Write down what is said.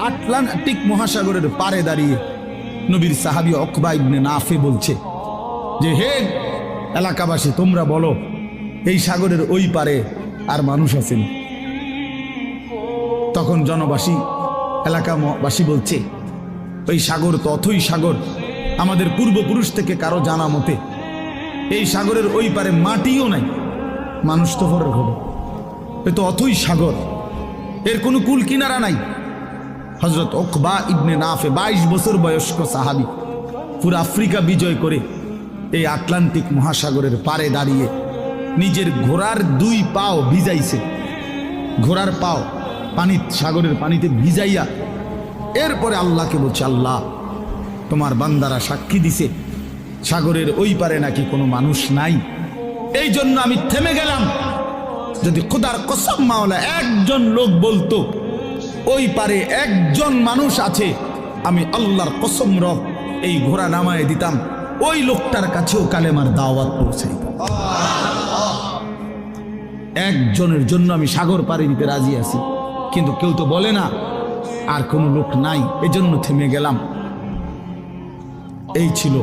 Atlantic মহাসাগরের পারে দাঁড়িয়ে নবীর সাহাবী উকবা ইবনে নাফি বলছে যে, হে এলাকাবাসী, তোমরা বলো এই সাগরের ওই পারে আর মানুষ আছেন? তখন জনবাসী, এলাকাবাসী বলছে, ওই সাগর তো অথই সাগর, আমাদের পূর্বপুরুষ থেকে কারো জানা মতে এই সাগরের ওই পারে মাটিও নাই, মানুষ তো পরের খবর, এ তো অথই সাগর, এর কোনো কুল কিনারা নাই। হযরত উকবা ইবনে নাফে 22 বছর বয়স্ক সাহাবী, পুরো আফ্রিকা বিজয় করে এই আটলান্টিক মহাসাগরের পারে দাঁড়িয়ে নিজের ঘোড়ার 2 পাও ভিজাইছে, ঘোড়ার পাও সাগরের পানিতে ভিজাইয়া এরপরে আল্লাহকে বলছে, আল্লাহ তোমার বান্দারা সাক্ষী দিছে সাগরের ওই পারে নাকি কোনো মানুষ নাই, এই জন্য আমি থেমে গেলাম। যদি খোদার কসম মাওলা একজন লোক বলতো ওই পারে একজন মানুষ আছে, আমি আল্লাহর কসম রব এই ঘোড়া নামায় দিতাম, ওই লোকটার কাছেও কালেমার দাওয়াত পৌঁছাইতাম। একজনের জন্য আমি সাগর পাড়ি দিতে রাজি আছি, কিন্তু কেউ তো বলে না, আর কোনো লোক নাই, এজন্য থেমে গেলাম। এই ছিল